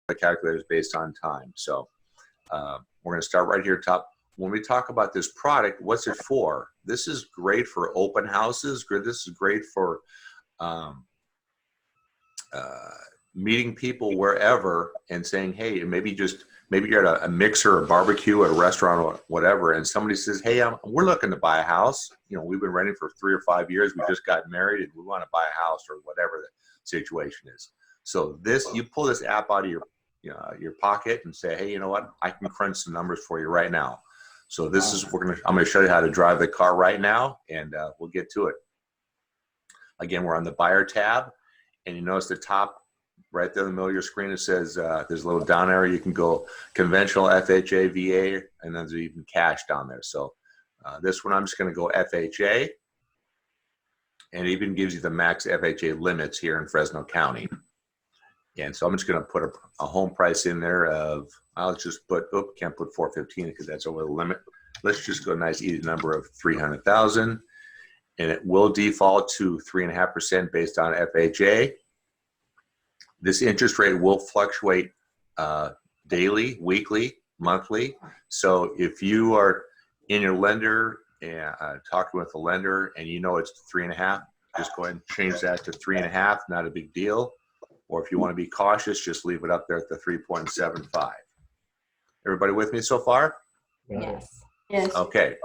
the calculators based on time. So we're going to start right here top. When we talk about this product, what's it for? This is great for open houses. This is great for meeting people wherever and saying, hey, maybe you're at a mixer or barbecue at a restaurant or whatever, and somebody says, hey, we're looking to buy a house. We've been renting for 3 or 5 years. We just got married and we want to buy a house, or whatever the situation is. So you pull this app out of your pocket and say, hey, you know what? I can crunch some numbers for you right now. So this is, I'm going to show you how to drive the car right now, and we'll get to it. Again, we're on the buyer tab, and you notice the top right there in the middle of your screen, it says there's a little down arrow. You can go conventional, FHA, VA, and then there's even cash down there. So this one, I'm just going to go FHA, and it even gives you the max FHA limits here in Fresno County. And so I'm just going to put a home price in there of, I'll just put, can't put 415 because that's over the limit. Let's just go a nice easy number of 300,000, and it will default to 3.5% based on FHA. This interest rate will fluctuate daily, weekly, monthly. So if you are in your lender and talking with the lender and you know it's 3.5, just go ahead and change that to 3.5, not a big deal. Or if you want to be cautious, just leave it up there at the 3.75. Everybody with me so far? Yes. Yes. Okay.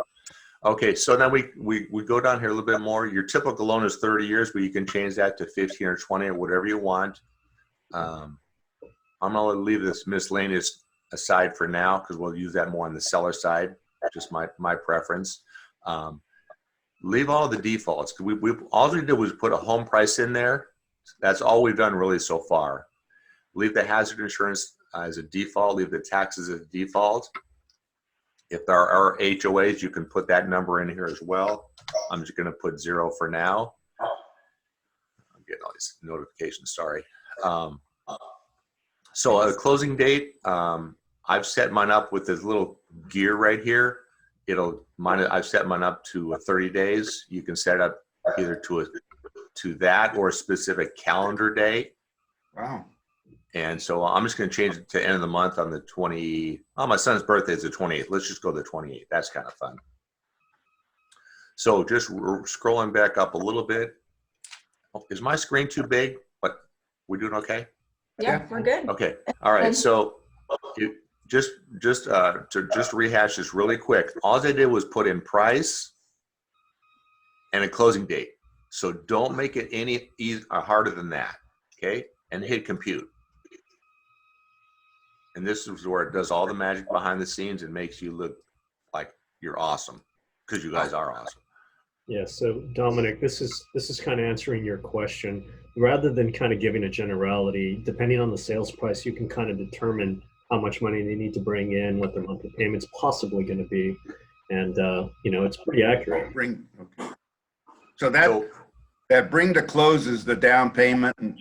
Okay, so then we go down here a little bit more. Your typical loan is 30 years, but you can change that to 15 or 20 or whatever you want. I'm going to leave this miscellaneous aside for now because we'll use that more on the seller side, just my preference. Leave all the defaults. All we did was put a home price in there. That's all we've done really so far. Leave the hazard insurance as a default. Leave the taxes as a default. If there are HOAs, you can put that number in here as well. I'm just going to put 0 for now. I'm getting all these notifications, sorry. So a closing date, I've set mine up with this little gear right here. I've set mine up to 30 days. You can set it up either to that or a specific calendar day. Wow. And so I'm just going to change it to end of the month on the 20. Oh, my son's birthday is the 28th. Let's just go the 28th. That's kind of fun. So just scrolling back up a little bit. Oh, is my screen too big? What? We doing okay? Yeah, we're good. Okay. All right. So just to rehash this really quick, all I did was put in price and a closing date. So don't make it any harder than that. Okay. And hit compute. And this is where it does all the magic behind the scenes and makes you look like you're awesome, because you guys are awesome. Yeah, so Dominic, this is kind of answering your question. Rather than kind of giving a generality, depending on the sales price, you can kind of determine how much money they need to bring in, what their monthly payment's possibly going to be, and it's pretty accurate. So that bring to close is the down payment, and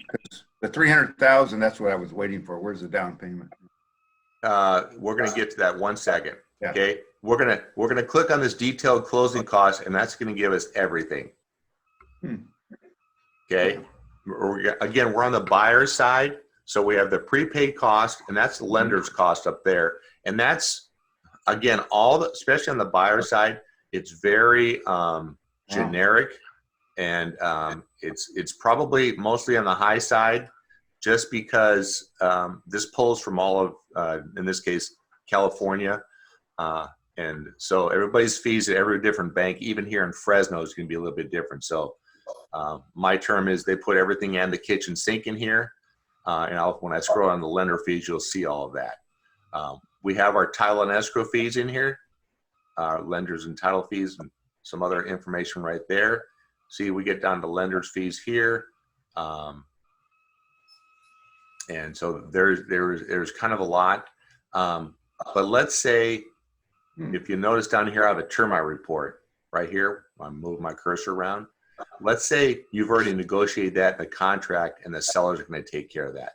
the 300,000. That's what I was waiting for. Where's the down payment? We're going to get to that one second. Yeah. Okay. We're gonna click on this detailed closing cost, and that's going to give us everything. Okay. Again, we're on the buyer side, so we have the prepaid cost, and that's the lender's cost up there, and that's again especially on the buyer side, it's very generic, and it's probably mostly on the high side, just because this pulls from all of in this case California. And so everybody's fees at every different bank, even here in Fresno, is going to be a little bit different. So my term is they put everything and the kitchen sink in here. And when I scroll on the lender fees, you'll see all of that. We have our title and escrow fees in here, lenders and title fees, and some other information right there. See, we get down to lenders fees here. And so there's kind of a lot. But let's say, if you notice down here, I have a termite report right here. I'm moving my cursor around. Let's say you've already negotiated that in the contract and the sellers are going to take care of that.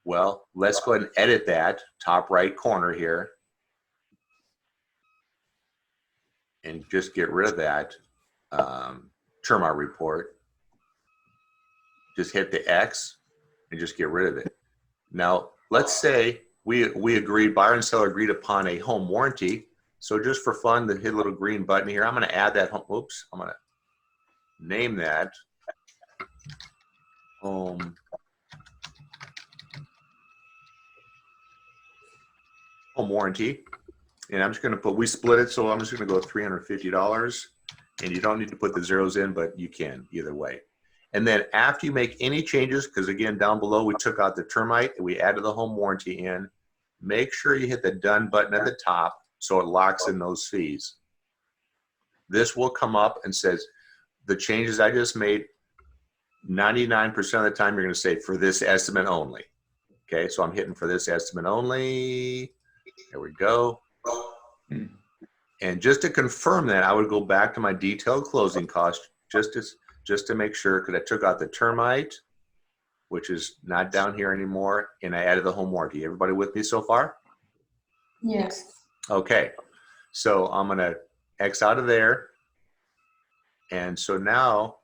Well, let's go ahead and edit that top right corner here and just get rid of that termite report. Just hit the X and just get rid of it. Now, let's say we agreed, buyer and seller agreed upon a home warranty. So just for fun, to hit a little green button here, I'm going to add that home. Oops, I'm going to name that home warranty. And I'm just going to put, we split it, so I'm just going to go $350. And you don't need to put the zeros in, but you can either way. And then after you make any changes, because again, down below, we took out the termite and we added the home warranty in, make sure you hit the done button at the top so it locks in those fees. This will come up and says, the changes I just made, 99% of the time, you're going to say for this estimate only. Okay, so I'm hitting for this estimate only. There we go. And just to confirm that, I would go back to my detailed closing cost just to make sure, because I took out the termite, which is not down here anymore, and I added the home warranty. Everybody with me so far? Yes. Okay, so I'm going to X out of there. And so now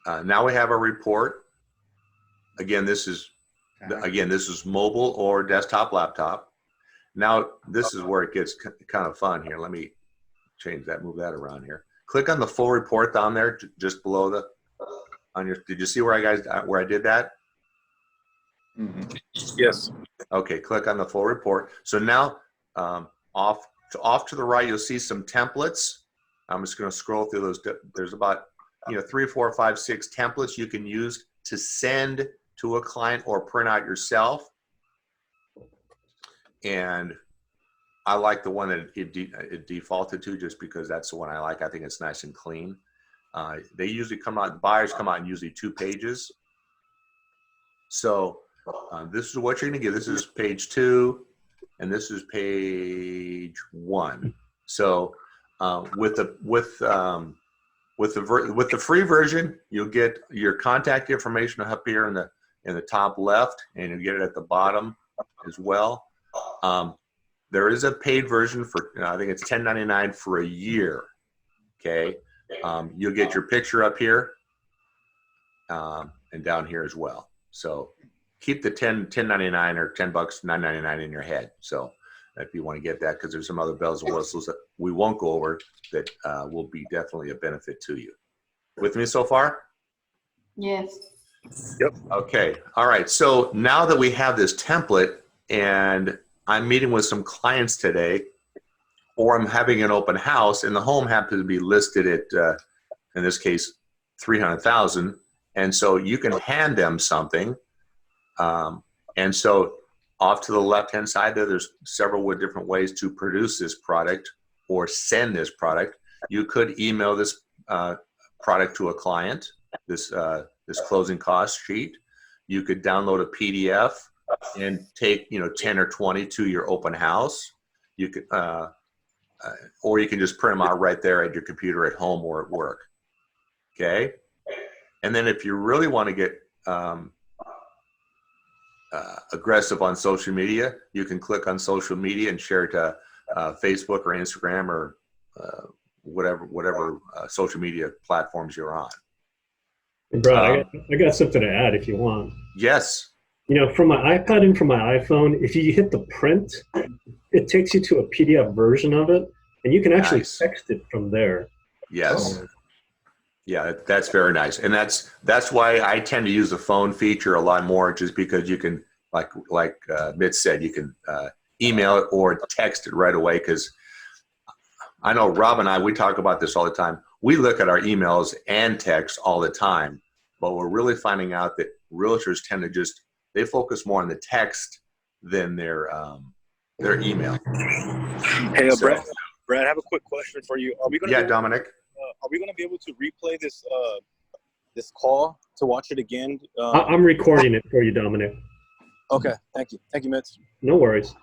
we have our report. Again, this is mobile or desktop, laptop. Now, this is where it gets kind of fun here. Let me change that, move that around here. Click on the full report down there, just below did you see where I did that? Mm-hmm. Yes. Okay, click on the full report. So now, off to the right, you'll see some templates. I'm just going to scroll through those. There's about 3, 4, 5, 6 templates you can use to send to a client or print out yourself. And I like the one that it defaulted to, just because that's the one I like. I think it's nice and clean. They usually buyers come out in usually 2 pages. So this is what you're going to get. This is page 2, and this is page 1. So with the free version, you'll get your contact information up here in the top left, and you'll get it at the bottom as well. There is a paid version for, I think it's $10.99 for a year. Okay. You'll get your picture up here and down here as well. So keep the $10.99 or $10, $9.99 in your head. So if you want to get that, because there's some other bells and whistles that we won't go over that will be definitely a benefit to you. With me so far? Yes. Yep. Okay. All right. So now that we have this template, and I'm meeting with some clients today, or I'm having an open house, and the home happens to be listed at, in this case, $300,000, and so you can hand them something. And so off to the left-hand side there's several different ways to produce this product or send this product. You could email this product to a client, this closing cost sheet. You could download a PDF and take 10 or 20 to your open house. You could or you can just print them out right there at your computer at home or at work. Okay, and then if you really want to get aggressive on social media, you can click on social media and share it to Facebook or Instagram or whatever social media platforms you're on. And Brad, I got something to add if you want. Yes. From my iPad and from my iPhone, if you hit the print, it takes you to a PDF version of it, and you can actually text it from there. Yes. Yeah, that's very nice. And that's why I tend to use the phone feature a lot more, just because you can, like Mitch said, you can email it or text it right away. Because I know Rob and I, we talk about this all the time. We look at our emails and text all the time, but we're really finding out that realtors tend to they focus more on the text than their email. Hey, Brad, I have a quick question for you. Dominic. Are we going to be able to replay this this call to watch it again? I'm recording it for you, Dominic. Okay, thank you, Mitch. No worries.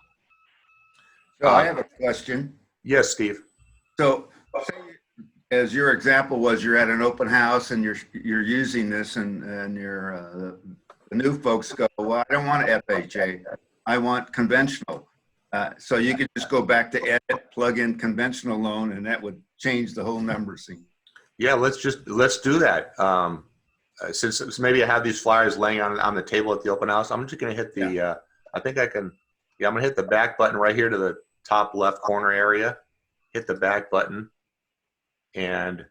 So I have a question. Yes, Steve. So, as your example was, you're at an open house and you're using this, and the new folks go, well, I don't want FHA, I want conventional. So you could just go back to edit, plug in conventional loan, and that would change the whole number scene. Yeah, let's do that. since maybe I have these flyers laying on the table at the open house, I'm just going to hit the, I think I can, I'm going to hit the back button right here to the top left corner area, hit the back button and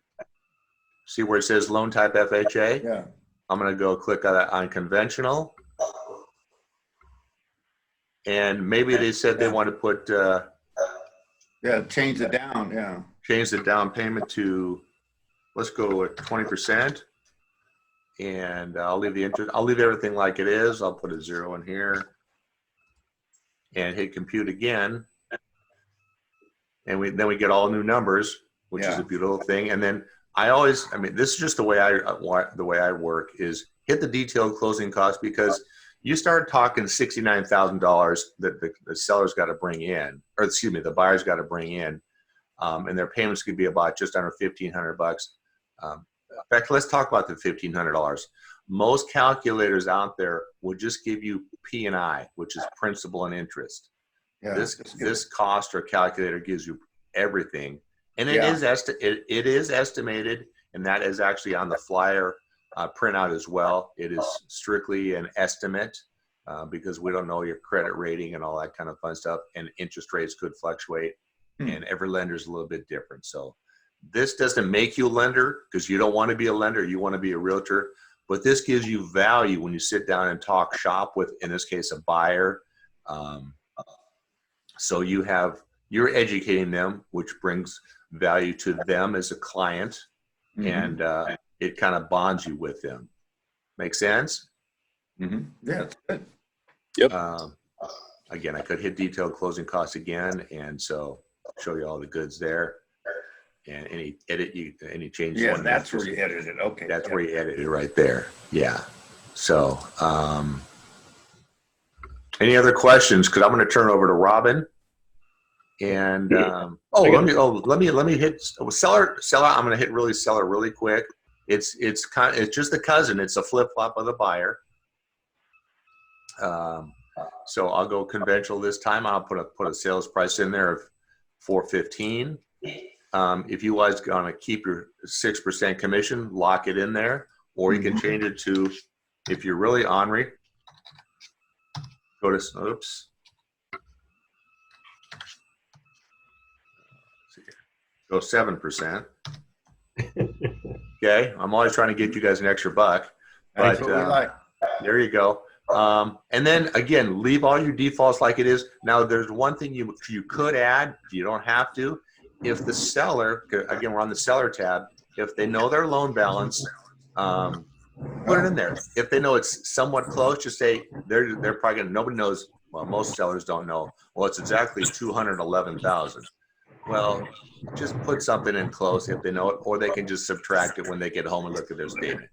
see where it says loan type FHA. Yeah. I'm going to go click on conventional. And maybe they said they want to put, Change it down. Yeah. change the down payment to, let's go with 20%. And I'll leave the interest, I'll leave everything like it is. I'll put a 0 in here and hit compute again. And then we get all new numbers, which is a beautiful thing. And then I mean, this is just the way I work is hit the detailed closing costs, because you start talking $69,000 that the seller's got to bring in, or excuse me, the buyer's got to bring in, and their payments could be about just under $1,500. In fact, let's talk about the $1,500. Most calculators out there will just give you P&I, which is principal and interest. Yeah. This cost or calculator gives you everything, and it is estimated, and that is actually on the flyer printout as well. It is strictly an estimate because we don't know your credit rating and all that kind of fun stuff, and interest rates could fluctuate, and every lender is a little bit different. So this doesn't make you a lender, because you don't want to be a lender, you want to be a realtor, but this gives you value when you sit down and talk shop with, in this case, a buyer. So you're educating them, which brings value to them as a client, and it kind of bonds you with them. Make sense? Yeah, it's good. Yep. Again, I could hit detailed closing costs again, and so show you all the goods there. And any changes. Yeah, that's where you edited it. Okay. That's where you edit it right there. Yeah. So, any other questions? Because I'm going to turn over to Robyn. And let me hit seller. I'm going to hit seller really quick. It's just the cousin. It's a flip flop of the buyer. So I'll go conventional this time. I'll put a sales price in there of $415. If you guys gonna keep your 6% commission, lock it in there, or you can change it to, if you're really ornery, go to go 7%. Okay, I'm always trying to get you guys an extra buck, but there you go. And then again, leave all your defaults like it is. Now, there's one thing you could add. You don't have to. If the seller, again, we're on the seller tab, if they know their loan balance, put it in there. If they know it's somewhat close, just say they're probably gonna, nobody knows, well, most sellers don't know, well, it's exactly $211,000. Well, just put something in close if they know it, or they can just subtract it when they get home and look at their statement.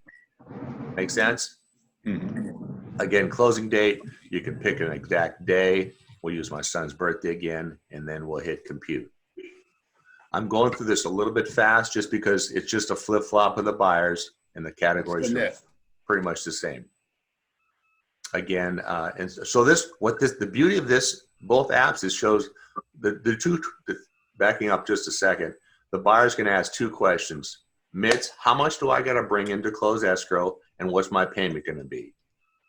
Make sense? Again, closing date, you can pick an exact day. We'll use my son's birthday again, and then we'll hit compute. I'm going through this a little bit fast just because it's just a flip-flop of the buyers, and the categories are pretty much the same. Again, and so the beauty of this, both apps, is shows the two, backing up just a second, the buyer's going to ask two questions. Mitts, how much do I got to bring in to close escrow, and what's my payment going to be?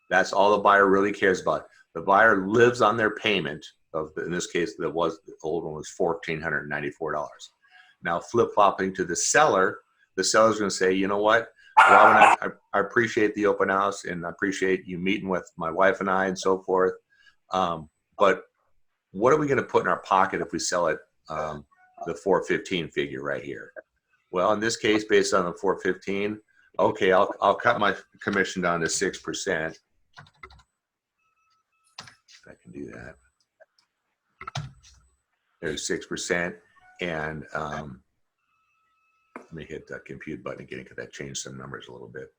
That's all the buyer really cares about. The buyer lives on their payment of, in this case, the old one was $1,494. Now, flip-flopping to the seller's going to say, you know what, Robyn, I appreciate the open house, and I appreciate you meeting with my wife and I and so forth. But what are we going to put in our pocket if we sell it, the 415 figure right here? Well, in this case, based on the 415, okay, I'll cut my commission down to 6%. If I can do that. There's 6%, and let me hit that compute button again because that changed some numbers a little bit.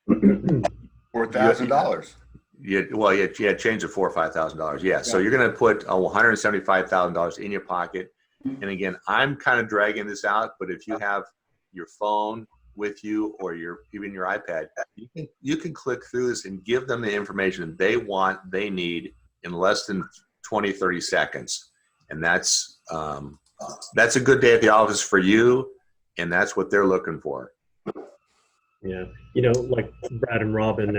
$4,000. Yeah, well, yeah, change to $4,000 or $5,000. Yeah, so you're going to put $175,000 in your pocket. And again, I'm kind of dragging this out, but if you have your phone with you or even your iPad, you can click through this and give them the information they want, they need in less than 20, 30 seconds. And that's a good day at the office for you, and that's what they're looking for. Yeah. You know, like Brad and Robin,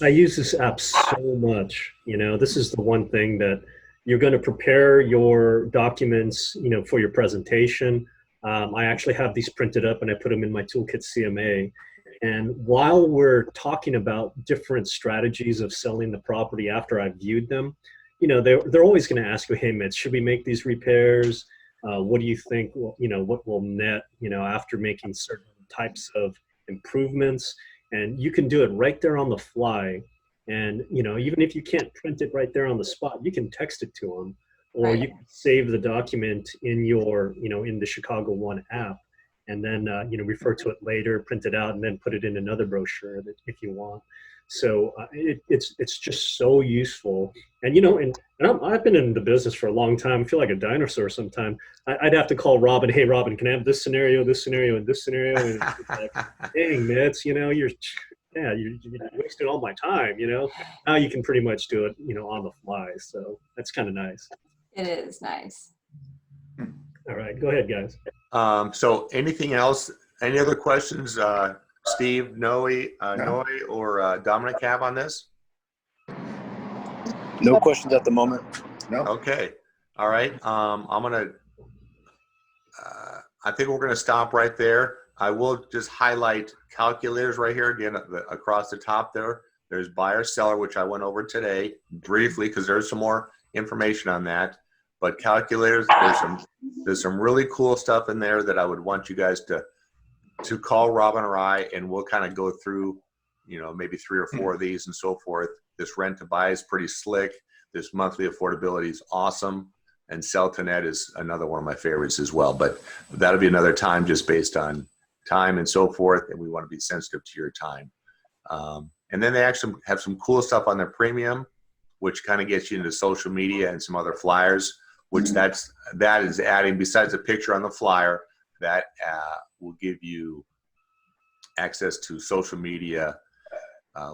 I use this app so much. You know, this is the one thing that you're going to prepare your documents, you know, for your presentation. I actually have these printed up and I put them in my toolkit CMA. And while we're talking about different strategies of selling the property after I've viewed them, you know, they're always going to ask you, hey, Mitch, should we make these repairs? What do you think? You know, what will net, you know, after making certain types of improvements? And you can do it right there on the fly. And, you know, even if you can't print it right there on the spot, you can text it to them, or Right. you can save the document in your, you know, in the Chicago One app, and then, you know, refer to it later, print it out, and then put it in another brochure if you want. So it's just so useful. And, you know, and I've been in the business for a long time. I feel like a dinosaur sometimes. I'd have to call Robin. Hey, Robin, can I have this scenario, and this scenario? And it's like, dang, Mitz, you know, you wasted all my time, you know. Now you can pretty much do it, you know, on the fly. So that's kind of nice. It is nice. All right, go ahead, guys. So anything else? Any other questions? Steve, Noe, or Dominic have on this? No questions at the moment. No. Okay. All right. I think we're gonna stop right there. I will just highlight calculators right here again across the top there. There's buyer seller, which I went over today briefly because there's some more information on that. But calculators, there's some really cool stuff in there that I would want you guys to call Robin or I, and we'll kind of go through, you know, maybe 3 or 4 of these and so forth. This rent to buy is pretty slick. This monthly affordability is awesome. And sell to net is another one of my favorites as well. But that'll be another time just based on time and so forth. And we want to be sensitive to your time. And then they actually have some cool stuff on their premium, which kind of gets you into social media and some other flyers, which that is adding, besides a picture on the flyer, that will give you access to social media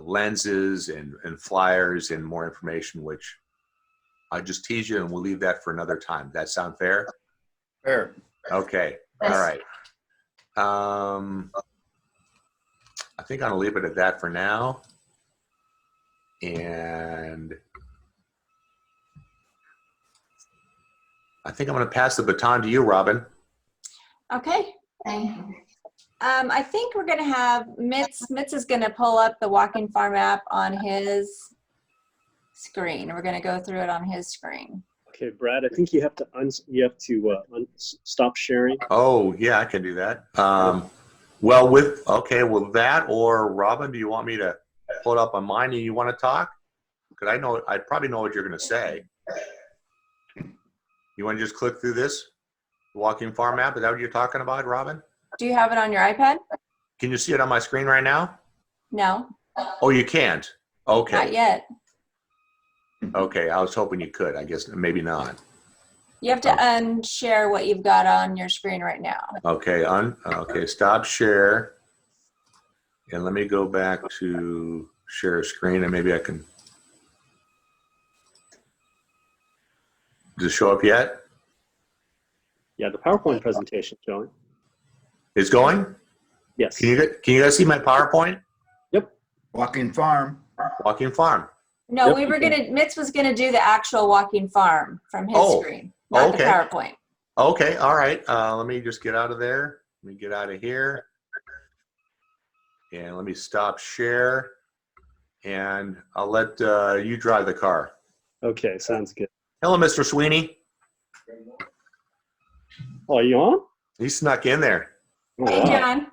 lenses and flyers and more information, which I just tease you, and we'll leave that for another time. That sound fair? Fair. Okay. Yes. All right. I think I'm gonna leave it at that for now. And I think I'm gonna pass the baton to you, Robin. Okay. Thank you. I think we're going to have Mitz is going to pull up the Walking Farm app on his screen. We're going to go through it on his screen. Okay, Brad, I think you have to stop sharing. Oh, yeah, I can do that. Well, with that, or Robin, do you want me to pull it up on mine and you want to talk? Because I probably know what you're going to say. You want to just click through this Walking Farm app? Is that what you're talking about, Robin? Do you have it on your iPad? Can you see it on my screen right now? No, Oh, you can't? Okay. not yet. Okay, I was hoping you could. I guess maybe not. You have to unshare what you've got on your screen right now. Okay, stop share. And let me go back to share screen, and maybe I can. Does it show up yet? Yeah, the PowerPoint presentation showing. It's going? Yes. Can you guys see my PowerPoint? Yep. Walking farm. Walking Farm. No, Yep, Mitz was gonna do the actual Walking Farm from his screen, not the okay. PowerPoint. Okay, all right. Let me just get out of there. Let me get out of here. And let me stop share. And I'll let you drive the car. Okay, sounds good. Hello, Mr. Sweeney. Oh, are you on? He snuck in there. Oh, Hey, wow. John.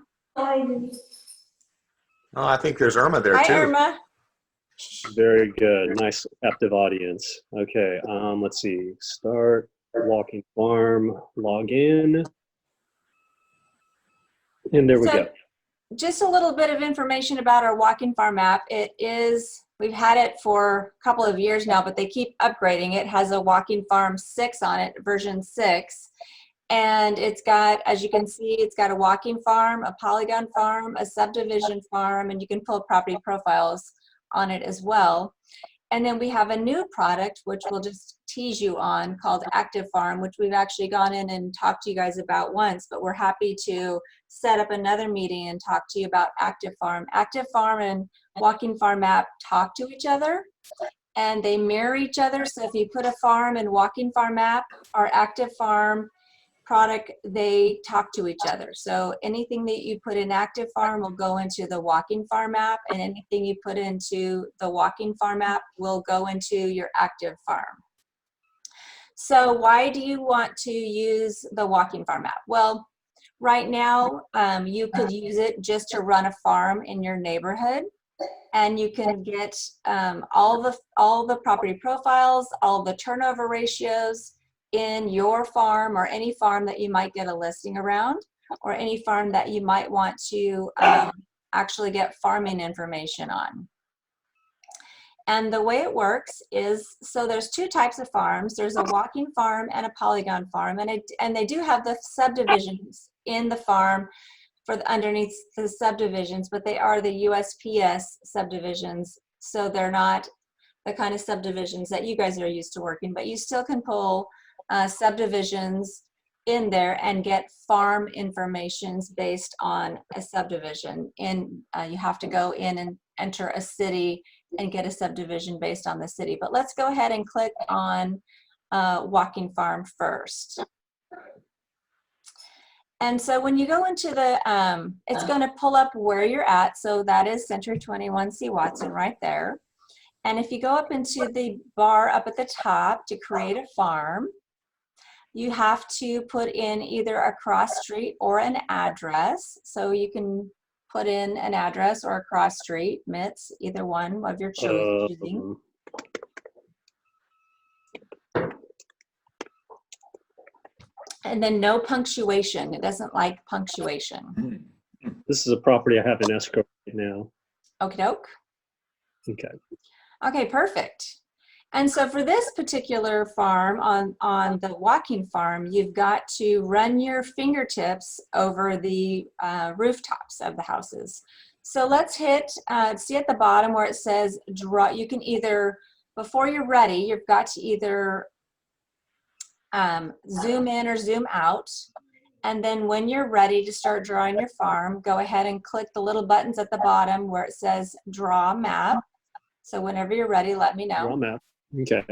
Oh, I think there's Irma there Hi, too. Irma. Very good. Nice active audience. Okay, let's see. Start Walking Farm, log in. And there we So, go. just a little bit of information about our Walking Farm app. We've had it for a couple of years now, but they keep upgrading. It has a Walking Farm 6 on it, version 6. And it's got, as you can see, it's got a walking farm, a polygon farm, a subdivision farm, and you can pull property profiles on it as well. And then we have a new product, which we'll just tease you on, called Active Farm, which we've actually gone in and talked to you guys about once, but we're happy to set up another meeting and talk to you about Active Farm. Active Farm and Walking Farm app talk to each other and they mirror each other. So if you put a farm in Walking Farm app or Active Farm product, they talk to each other. So anything that you put in Active Farm will go into the Walking Farm app, and anything you put into the Walking Farm app will go into your Active Farm. So why do you want to use the Walking Farm app? Well, right now you could use it just to run a farm in your neighborhood, and you can get all the property profiles, all the turnover ratios in your farm or any farm that you might get a listing around, or any farm that you might want to actually get farming information on. And the way it works is, so there's two types of farms. There's a walking farm and a polygon farm, and they do have the subdivisions in the farm for underneath the subdivisions, but they are the USPS subdivisions, so they're not the kind of subdivisions that you guys are used to working, but you still can pull subdivisions in there and get farm informations based on a subdivision. And you have to go in and enter a city and get a subdivision based on the city. But let's go ahead and click on Walking Farm first. And so when you go into the, it's going to pull up where you're at. So that is Century 21C Watson right there. And if you go up into the bar up at the top to create a farm, you have to put in either a cross street or an address. So you can put in an address or a cross street, MITS, either one of your choosing. And then no punctuation. It doesn't like punctuation. This is a property I have in escrow right now. Okie doke. Okay. Okay, perfect. And so for this particular farm, on the Walking Farm, you've got to run your fingertips over the rooftops of the houses. So let's hit, see at the bottom where it says draw. You can either, before you're ready, you've got to either zoom in or zoom out. And then when you're ready to start drawing your farm, go ahead and click the little buttons at the bottom where it says draw map. So whenever you're ready, let me know. Draw map. Okay.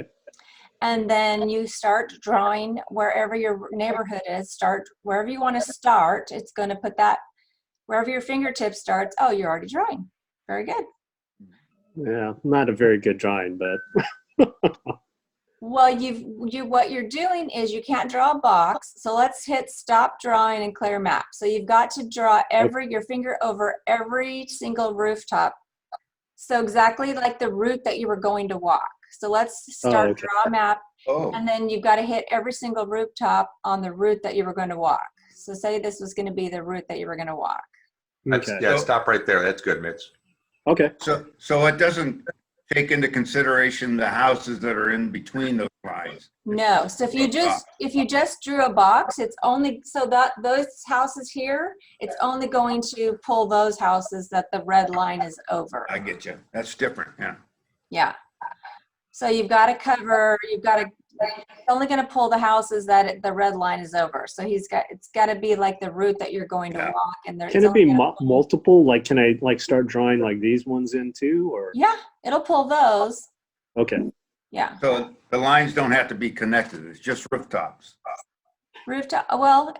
And then you start drawing wherever your neighborhood is. Start wherever you want to start. It's going to put that wherever your fingertip starts. Oh, you're already drawing. Very good. Yeah, not a very good drawing, but. Well, what you're doing is you can't draw a box. So let's hit stop drawing and clear map. So you've got to draw your finger over every single rooftop. So exactly like the route that you were going to walk. So let's start draw map, and then you've got to hit every single rooftop on the route that you were going to walk. So say this was going to be the route that you were going to walk. Okay. Yeah, stop right there. That's good, Mitch. Okay. So it doesn't take into consideration the houses that are in between those lines. No. So if you just drew a box, it's only so that those houses here, it's only going to pull those houses that the red line is over. I get you. That's different. Yeah. Yeah. So you've got to cover. It's only going to pull the houses that the red line is over. So it's got to be like the route that you're going to walk. And can it be multiple? Like, can I start drawing like these ones in too, or? Yeah, it'll pull those. Okay. Yeah. So the lines don't have to be connected. It's just rooftops. Rooftop. Well,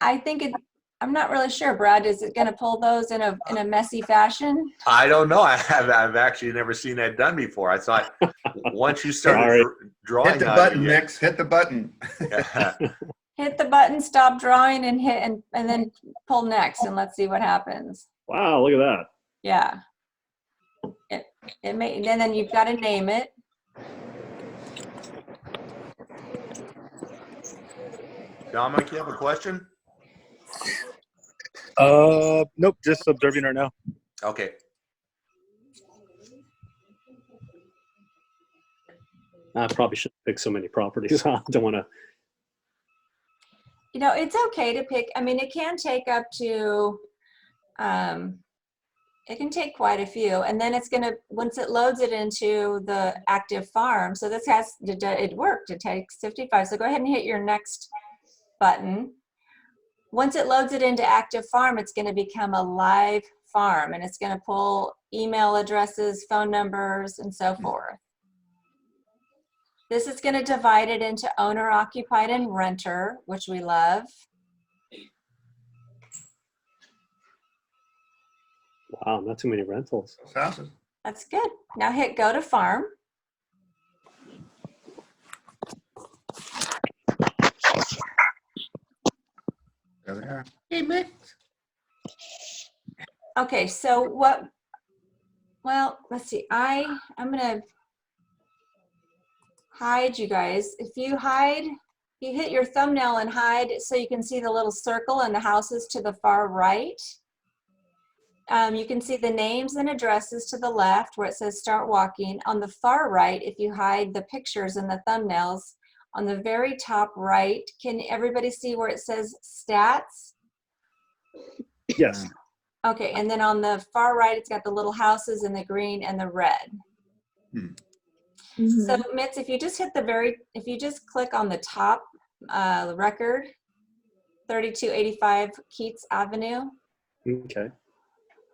I think I'm not really sure, Brad. Is it going to pull those in a messy fashion? I don't know. I've actually never seen that done before. I thought once you started drawing, hit the button, Nix. Hit the button. Hit the button, stop drawing, and hit and then pull next, and let's see what happens. Wow! Look at that. Yeah. It may, and then you've got to name it. Dominic, you have a question? Nope, just observing right now. Okay. I probably shouldn't pick so many properties. I don't want to. You know, it's okay to pick. I mean, it can take up to, It can take quite a few, and then it's gonna, once it loads it into the active farm, so this has, it worked, it takes 55, so go ahead and hit your next button. Once it loads it into active farm, it's gonna become a live farm, and it's gonna pull email addresses, phone numbers, and so forth. This is gonna divide it into owner occupied and renter, which we love. Wow, not too many rentals. Houses. That's good. Now hit go to farm. There they are. Hey, Mick. Okay, so what, well, let's see, I'm gonna hide you guys. If you hide, you hit your thumbnail and hide so you can see the little circle and the houses to the far right. You can see the names and addresses to the left where it says start walking. On the far right, if you hide the pictures and the thumbnails, on the very top right, can everybody see where it says stats? Yes. Okay, and then on the far right, it's got the little houses in the green and the red. So Mitz, if you just hit the if you just click on the top record, 3285 Keats Avenue, Okay.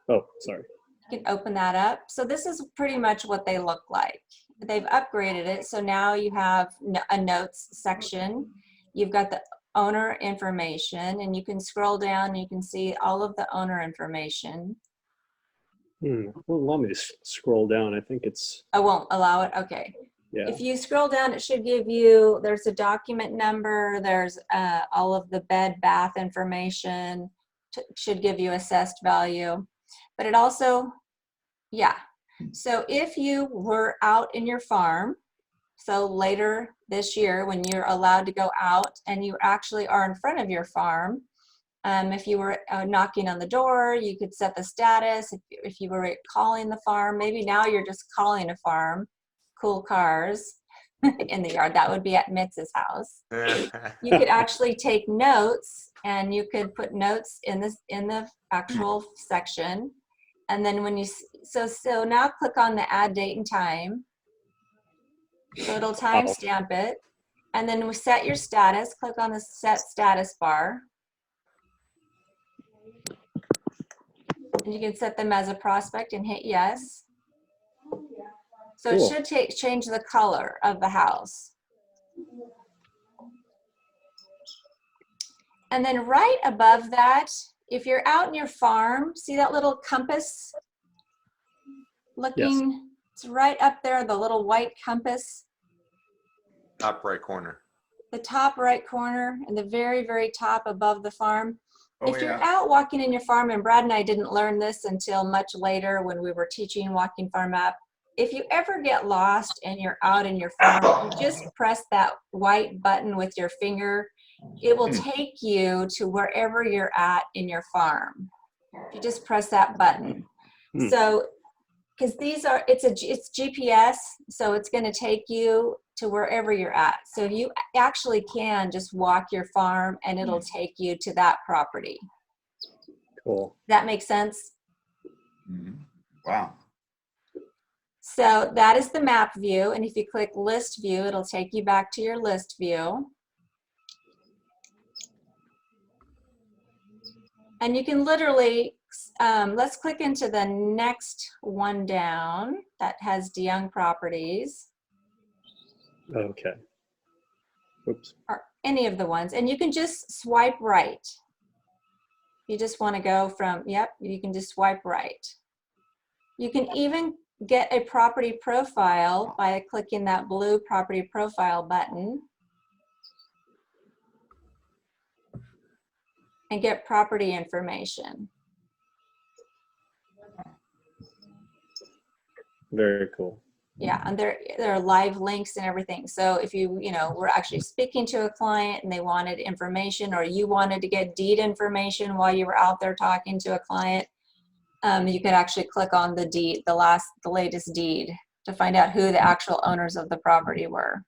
Oh, sorry. you can open that up. So this is pretty much what they look like. They've upgraded it. So now you have a notes section. You've got the owner information, and you can scroll down and you can see all of the owner information. Well, allow me to scroll down. I think it's, I won't allow it. Okay. yeah. If you scroll down, it should give you, there's a document number, there's all of the bed, bath information, should give you assessed value. But it also, yeah. So if you were out in your farm, so later this year when you're allowed to go out and you actually are in front of your farm, if you were knocking on the door, you could set the status. If you were calling the farm, maybe now you're just calling a farm, cool cars in the yard, that would be at Mitz's house. You could actually take notes, and you could put notes in the actual section. And then when you, so now click on the add date and time. So it'll timestamp it. And then we set your status, click on the set status bar. And you can set them as a prospect and hit yes. So Cool. it should change the color of the house. And then right above that, if you're out in your farm, see that little compass looking? Yes. It's right up there, the little white compass. Top right corner. The top right corner and the very, very top above the farm. Oh, if you're out walking in your farm, and Brad and I didn't learn this until much later when we were teaching Walking Farm App, if you ever get lost and you're out in your farm, you just press that white button with your finger. It will take you to wherever you're at in your farm. You just press that button. So, because these are, it's GPS, so it's going to take you to wherever you're at. So you actually can just walk your farm and it'll take you to that property. Cool. That makes sense? Wow. So that is the map view. And if you click list view, it'll take you back to your list view. And you can literally, let's click into the next one down that has DeYoung properties. Okay. Oops. Or any of the ones. And you can just swipe right. You just want to go from, yep, you can just swipe right. You can even get a property profile by clicking that blue property profile button. And get property information. Very cool. Yeah, and there are live links and everything. So if you were actually speaking to a client and they wanted information, or you wanted to get deed information while you were out there talking to a client, you could actually click on the deed, the latest deed, to find out who the actual owners of the property were.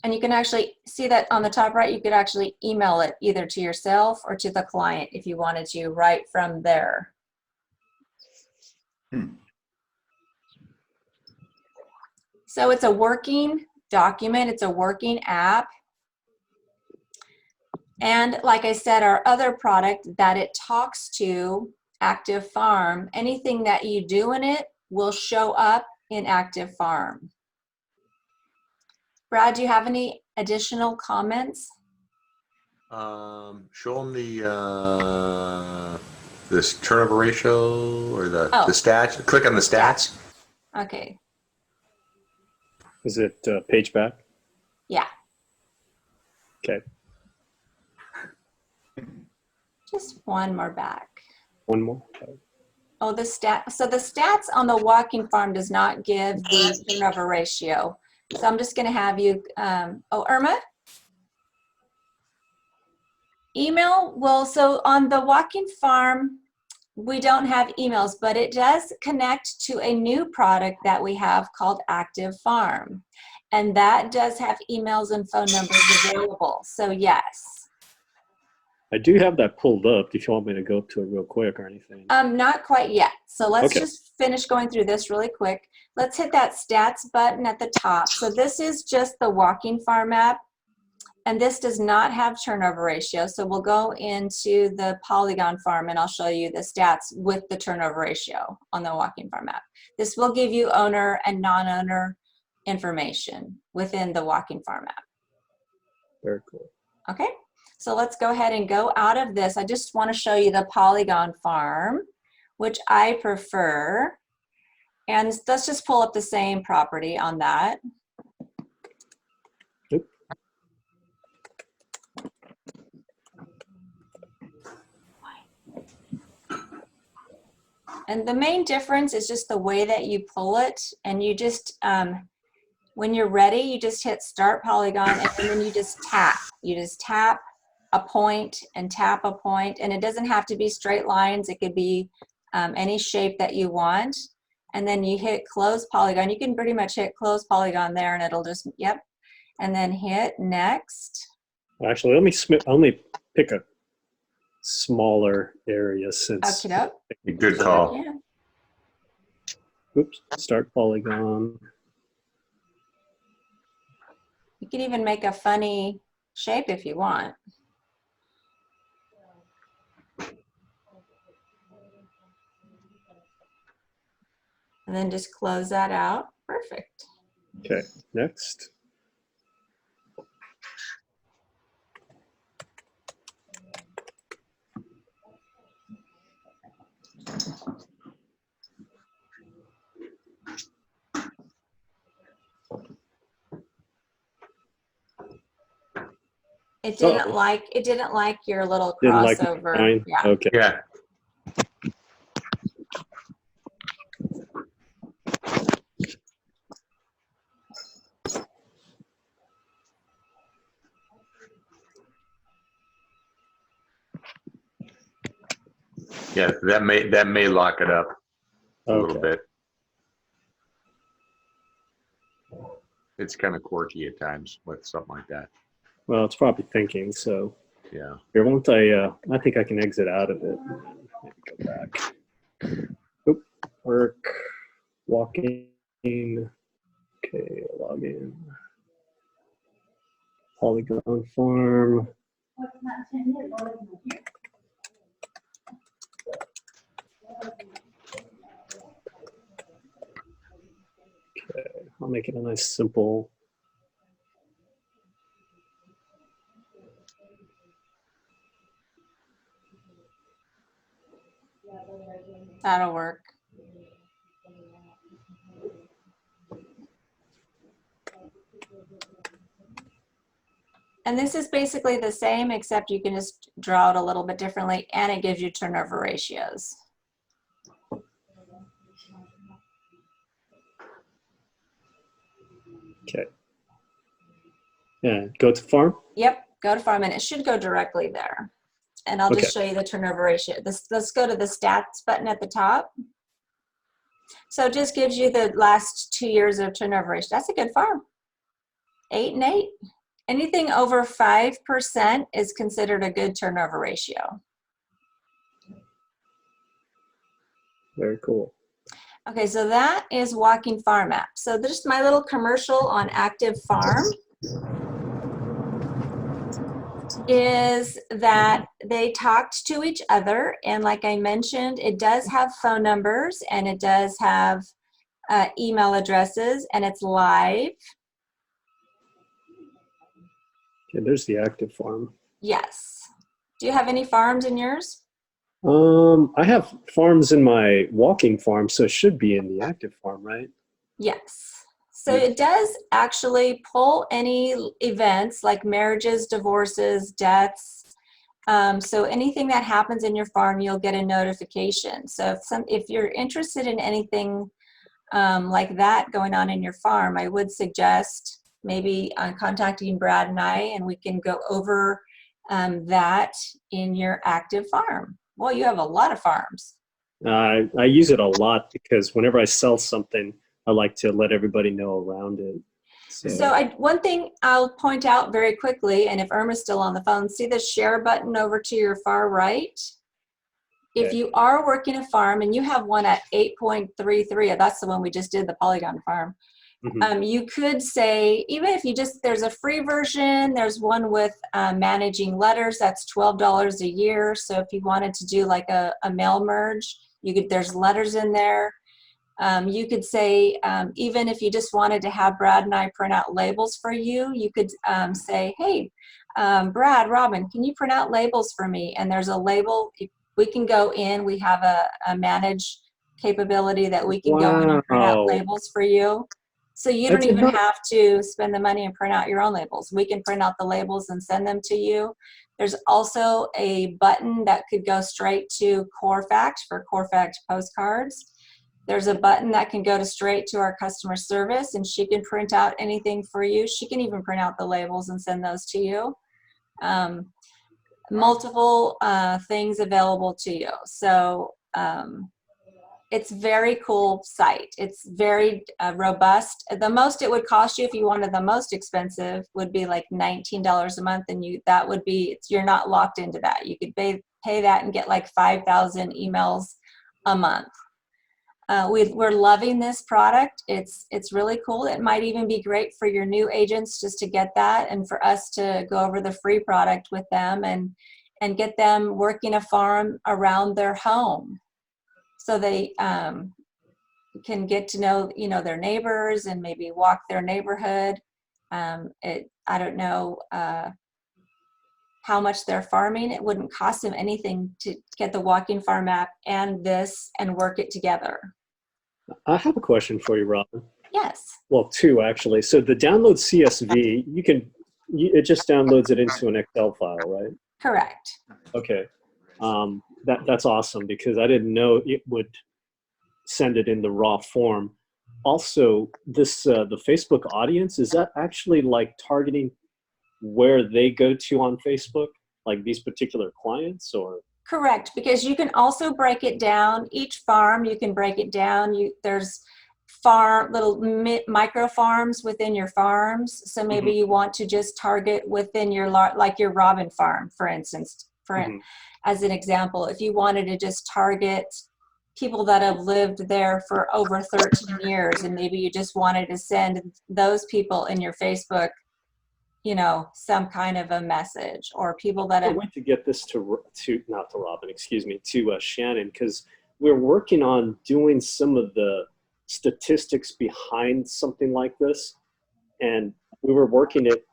And you can actually see that on the top right, you could actually email it either to yourself or to the client if you wanted to, right from there. So it's a working document, it's a working app. And like I said, our other product that it talks to, Active Farm, anything that you do in it will show up in Active Farm. Brad, do you have any additional comments? Show them this turnover ratio or the stats. Click on the stats. Okay, Is it page back? yeah, Okay, just one more back. one more. Oh, the stat. So the stats on the walking farm does not give the turnover ratio. So I'm just going to have you, Irma? Email, well, so on the walking farm, we don't have emails, but it does connect to a new product that we have called Active Farm. And that does have emails and phone numbers available. So yes. I do have that pulled up if you want me to go to it real quick or anything. Not quite yet. So let's Okay. just finish going through this really quick. Let's hit that stats button at the top. So this is just the walking farm app, and this does not have turnover ratio. So we'll go into the Polygon farm and I'll show you the stats with the turnover ratio on the walking farm app. This will give you owner and non-owner information within the walking farm app. Very cool. Okay, so let's go ahead and go out of this. I just want to show you the Polygon farm, which I prefer. And let's just pull up the same property on that. Yep. And the main difference is just the way that you pull it. And you just, when you're ready, you just hit Start Polygon and then you just tap. You just tap a point and tap a point. And it doesn't have to be straight lines. It could be any shape that you want. And then you hit Close Polygon. You can pretty much hit Close Polygon there and it'll just, yep. And then hit Next. Actually, let me pick a smaller area since. Up it up. Good call. Yeah. Oops, Start Polygon. You can even make a funny shape if you want. And then just close that out. Perfect. Okay, next. It didn't like your little Didn't like crossover. mine? Yeah. Okay. Yeah. Yeah, that may lock it up a little bit. It's kind of quirky at times with something like that. Well, it's probably thinking, so Yeah. here, won't I think I can exit out of it. Maybe go back. Oop, work, walking. Okay, log in. Polygon farm. Okay, I'll make it a nice simple. That'll work. And this is basically the same, except you can just draw it a little bit differently, and it gives you turnover ratios. Okay. Yeah, go to farm. Yep, go to farm, and it should go directly there. And I'll just show you the turnover ratio. Let's go to the stats button at the top. So it just gives you the last 2 years of turnover ratio. That's a good farm. 8 and 8. Anything over 5% is considered a good turnover ratio. Very cool. Okay, so that is Walking Farm app. So this is my little commercial on Active Farm. Is that they talked to each other, and like I mentioned, it does have phone numbers and it does have email addresses, and it's live. Okay, there's the active farm. Yes. Do you have any farms in yours? I have farms in my walking farm, so it should be in the active farm, right? Yes. So it does actually pull any events like marriages, divorces, deaths. So anything that happens in your farm, you'll get a notification. So if you're interested in anything like that going on in your farm, I would suggest maybe contacting Brad and I, and we can go over that in your active farm. Well, you have a lot of farms. I use it a lot because whenever I sell something, I like to let everybody know around it. So one thing I'll point out very quickly, and if Irma's still on the phone, see the share button over to your far right? If Okay. you are working a farm and you have one at 8.33, that's the one we just did, the Polygon farm, you could say, even if you just, there's a free version, there's one with managing letters, that's $12 a year. So if you wanted to do like a mail merge, you could, there's letters in there. You could say, even if you just wanted to have Brad and I print out labels for you, you could say, hey, Brad, Robyn, can you print out labels for me? And there's a label, we can go in, we have a manage capability that we can go in and print out labels for you. So you don't even have to spend the money and print out your own labels. We can print out the labels and send them to you. There's also a button that could go straight to Corfact for Corfact postcards. There's a button that can go straight to our customer service, and she can print out anything for you. She can even print out the labels and send those to you. Multiple things available to you. So it's very cool site. It's very robust. The most it would cost you if you wanted the most expensive would be like $19 a month, and that would be, you're not locked into that. You could pay that and get like 5,000 emails a month. We're loving this product. It's really cool. It might even be great for your new agents just to get that, and for us to go over the free product with them and get them working a farm around their home, so they can get to know their neighbors and maybe walk their neighborhood. I don't know how much they're farming. It wouldn't cost them anything to get the Walking Farm app and this and work it together. I have a question for you, Robyn. Yes. Well, two actually. So the download CSV, it just downloads it into an Excel file, right? Correct. Okay. That's awesome, because I didn't know it would send it in the raw form. Also, this the Facebook audience, is that actually like targeting where they go to on Facebook, like these particular clients, or? Correct, because you can also break it down. Each farm, you can break it down. There's little micro farms within your farms. So maybe you want to just target within your, like your Robyn farm, for instance, as an example. If you wanted to just target people that have lived there for over 13 years, and maybe you just wanted to send those people in your Facebook, some kind of a message, or people that I want to get this to not to Robyn, excuse me, to Shannon, because we're working on doing some of the statistics behind something like this, and we were working it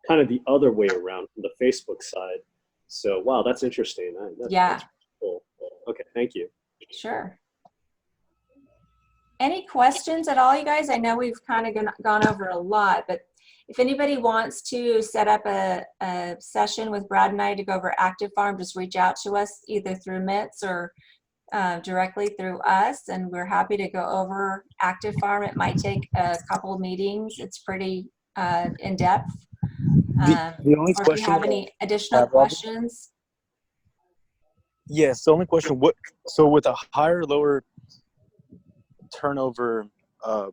kind of the other way around from the Facebook side. So wow, that's interesting. That's cool. Okay, thank you. Sure. Any questions at all, you guys? I know we've kind of gone over a lot, but if anybody wants to set up a session with Brad and I to go over Active Farm, just reach out to us either through MITS or directly through us, and we're happy to go over Active Farm. It might take a couple of meetings. It's pretty in depth. The only or question, if you have any additional questions. Yes, the only question, so with a higher, lower turnover, I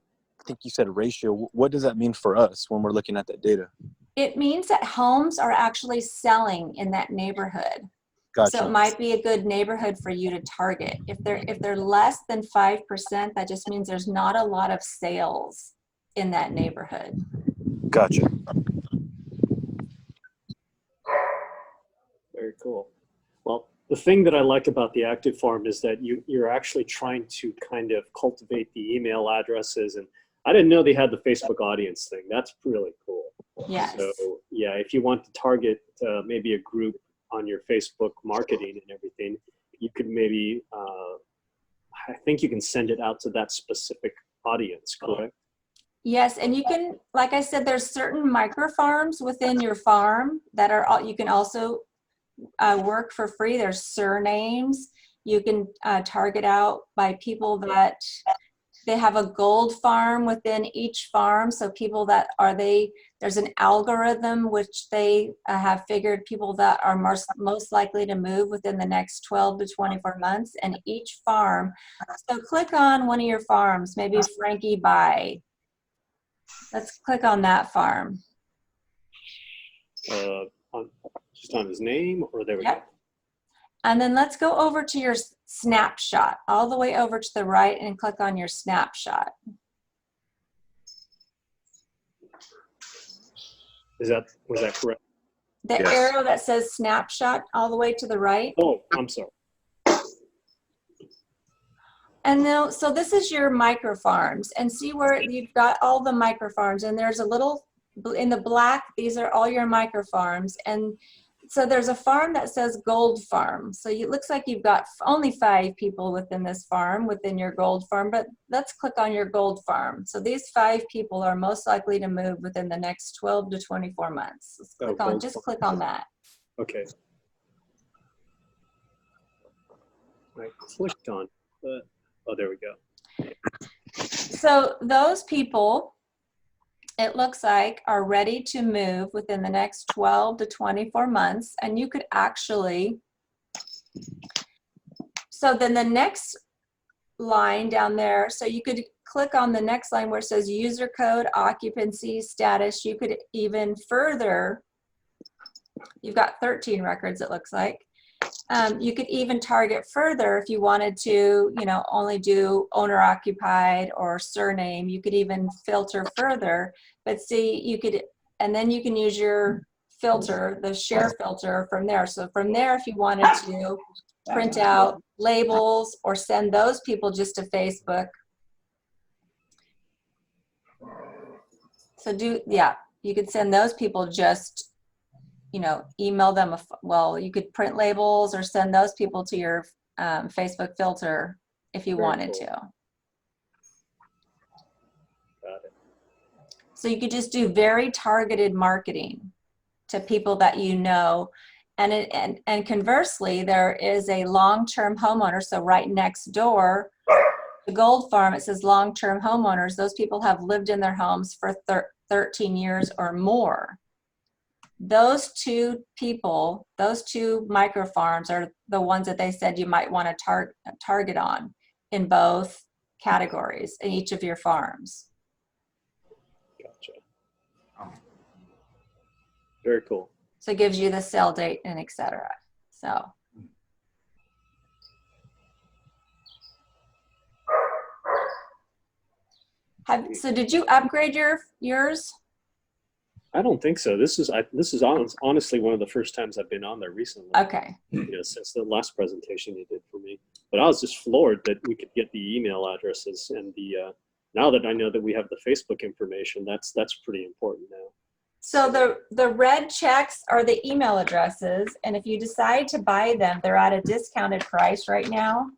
think you said ratio, what does that mean for us when we're looking at that data? It means that homes are actually selling in that neighborhood. Gotcha. So it might be a good neighborhood for you to target. If they're less than 5%, that just means there's not a lot of sales in that neighborhood. Gotcha. Very cool. Well, the thing that I like about the active farm is that you're actually trying to kind of cultivate the email addresses. And I didn't know they had the Facebook audience thing. That's really cool. Yes. So yeah, if you want to target maybe a group on your Facebook marketing and everything, you could maybe, I think you can send it out to that specific audience, correct? Yes, and you can, like I said, there's certain micro farms within your farm that are, you can also work for free. There's surnames. You can target out by people that they have a gold farm within each farm. So people that there's an algorithm which they have figured people that are most likely to move within the next 12 to 24 months, and each farm. So click on one of your farms, maybe Frankie Buy. Let's click on that farm. Just on his name, or there we Yep. go. And then let's go over to your snapshot, all the way over to the right, and click on your snapshot. Was that correct? The Yes. arrow that says snapshot all the way to the right. Oh, I'm sorry. And now, so this is your micro farms, and see where you've got all the micro farms, and there's a little, in the black, these are all your micro farms. And so there's a farm that says gold farm. So it looks like you've got only 5 people within this farm, within your gold farm, but let's click on your gold farm. So these 5 people are most likely to move within the next 12 to 24 months. Let's click on, just click on that. Okay. I clicked on, oh, there we go. So those people, it looks like, are ready to move within the next 12 to 24 months. And you could actually, so then the next line down there, so you could click on the next line where it says user code, occupancy, status. You could even further, you've got 13 records, it looks like. You could even target further if you wanted to, only do owner occupied or surname. You could even filter further, but see, you could, and then you can use your filter, the share filter from there. So from there, if you wanted to print out labels or send those people just to Facebook. So you could send those people just, email them, you could print labels or send those people to your Facebook filter if you wanted to. Got it. So you could just do very targeted marketing to people that you know. And conversely, there is a long-term homeowner. So right next door, the gold farm, it says long-term homeowners. Those people have lived in their homes for 13 years or more. Those 2 people, those 2 micro farms are the ones that they said you might want to target on in both categories in each of your farms. Gotcha. Very cool. So it gives you the sale date and etc. So. So did you upgrade yours? I don't think so. This is honestly one of the first times I've been on there recently. Okay. Since the last presentation you did for me. But I was just floored that we could get the email addresses and the. Now that I know that we have the Facebook information, that's pretty important now. So the red checks are the email addresses, and if you decide to buy them, they're at a discounted price right now.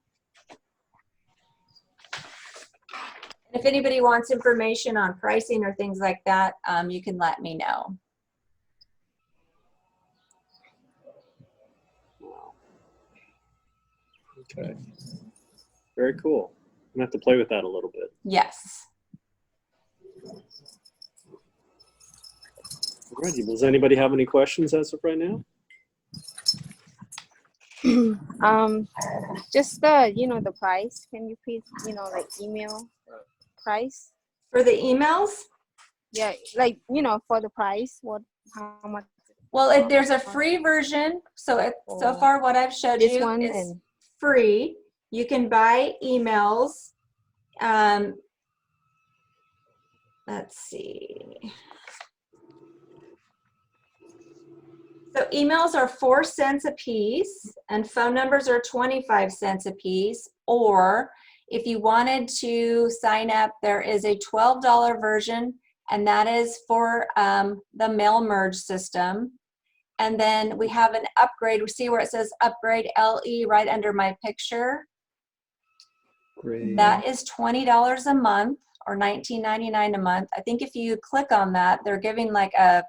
If anybody wants information on pricing or things like that, you can let me know. Wow. Okay. Very cool. I'm gonna have to play with that a little bit. Yes. Alrighty. Does anybody have any questions as of right now? Just the price. Can you please, email price? For the emails? Yeah, for the price, what how much? Well, there's a free version. So so far what I've showed This you one is and free. You can buy emails. Let's see. So emails are 4 cents a piece and phone numbers are 25 cents a piece. Or if you wanted to sign up, there is a $12 version, and that is for the mail merge system. And then we have an upgrade. We see where it says upgrade LE right under my picture. Great. That is $20 a month or $19.99 a month. I think if you click on that, they're giving like a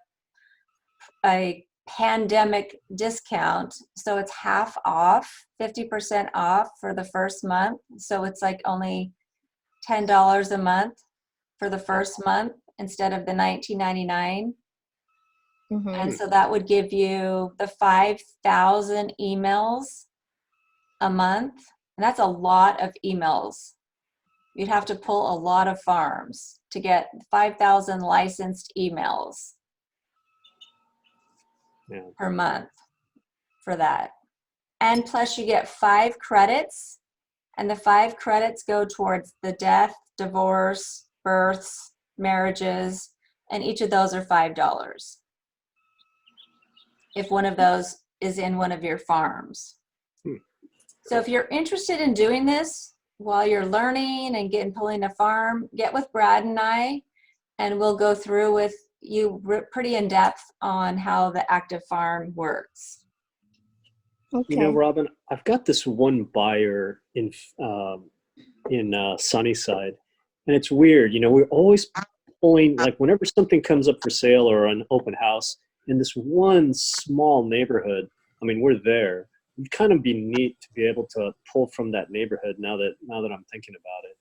pandemic discount. So it's half off, 50% off for the first month. So it's like only $10 a month for the first month instead of the $19.99. And so that would give you the 5,000 emails a month. And that's a lot of emails. You'd have to pull a lot of farms to get 5,000 licensed emails per month for that. And plus you get 5 credits, and the 5 credits go towards the death, divorce, births, marriages, and each of those are $5 if one of those is in one of your farms. So if you're interested in doing this while you're learning and pulling a farm, get with Brad and I, and we'll go through with you pretty in depth on how the active farm works. okay. You know, Robyn, I've got this one buyer in Sunnyside, and it's weird. You know, we're always pulling, like whenever something comes up for sale or an open house in this one small neighborhood, I mean, we're there. It'd kind of be neat to be able to pull from that neighborhood now that I'm thinking about it.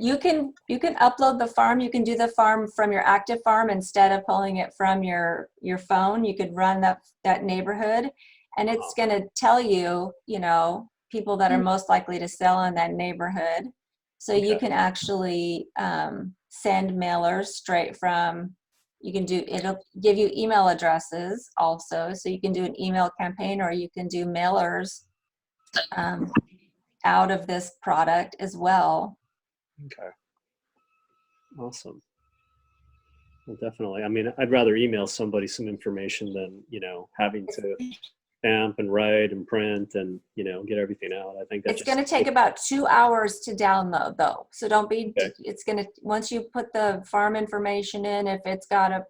You can upload the farm. You can do the farm from your active farm instead of pulling it from your phone. You could run that neighborhood, and it's going to tell you, you know, people that are most likely to sell in that neighborhood. So you can actually send mailers straight from. It'll give you email addresses also, so you can do an email campaign, or you can do mailers out of this product as well. Okay. Awesome. Well, definitely. I mean, I'd rather email somebody some information than, you know, having to stamp and write and print and, you know, get everything out. I think that's It's going to take about 2 hours to download though. So don't be, it's going to, once you put the farm information in, if it's got a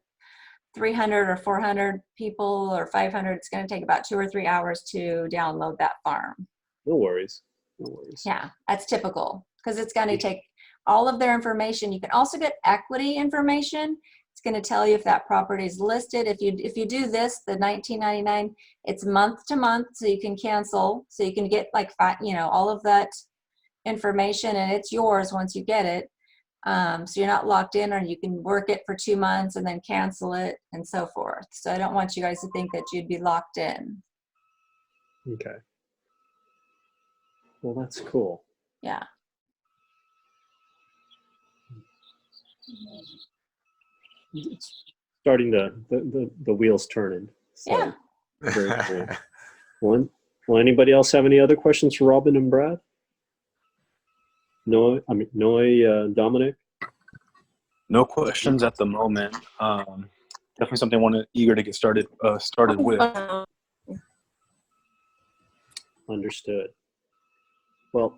300 or 400 people or 500, it's going to take about 2 or 3 hours to download that farm. No worries. No worries. Yeah, that's typical because it's going to take all of their information. You can also get equity information. It's going to tell you if that property is listed. If you do this, the $19.99, it's month to month, so you can cancel. So you can get like all of that information, and it's yours once you get it. So you're not locked in, or you can work it for 2 months and then cancel it and so forth. So I don't want you guys to think that you'd be locked in. Okay. Well, that's cool. Yeah. It's starting the wheels turning. So, Yeah. Very cool. Well, anybody else have any other questions for Robyn and Brad? Noe, Dominic? No questions at the moment. Definitely something eager to get started with. Understood. Well,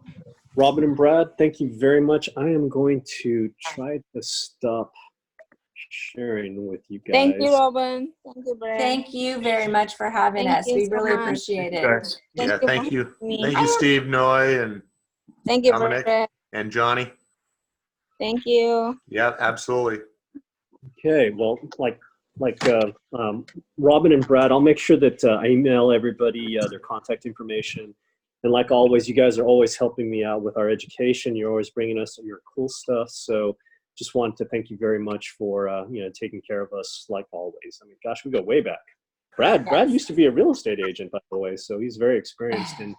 Robyn and Brad, thank you very much. I am going to try to stop sharing with you guys. Thank you, Robyn. Thank you, Brad. Thank you very much for having Thank us. you We so really much. appreciate it. Guys. Yeah, thank you. me. Thank you, Steve, Noy, and Thank you, Dominic. Brad. and Johnny. Thank you. Yeah, absolutely. Okay, well, like Robyn and Brad, I'll make sure that I email everybody their contact information. And like always, you guys are always helping me out with our education. You're always bringing us your cool stuff. So just wanted to thank you very much for taking care of us like always. I mean, gosh, we go way back. Brad used to be a real estate agent, by the way, so he's very experienced in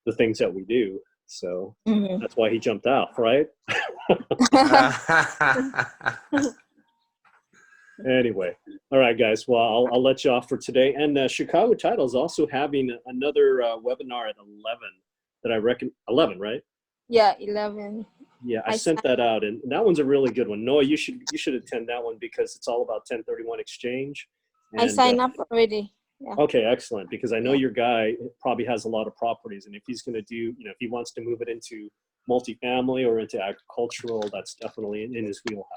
the things that we do. So that's why he jumped out, right? Anyway, all right, guys. Well, I'll let you off for today. And Chicago Title is also having another webinar at 11 that I reckon 11, right? Yeah, 11. Yeah, I I sent that out, and that one's a really good one. Noah, you should attend that one because it's all about 1031 exchange. I signed up already. Yeah. Okay, excellent. Because I know Yeah. your guy probably has a lot of properties, and if he's going to do, if he wants to move it into multifamily or into agricultural, that's definitely in his wheelhouse.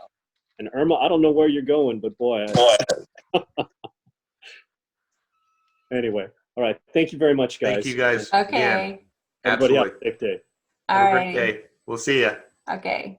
And Irma, I don't know where you're going, but boy. Anyway, all right. Thank you very much, guys. Thank you guys Okay. again. Everybody have Absolutely. a safe day. All Have a right. great day. We'll see you. Okay.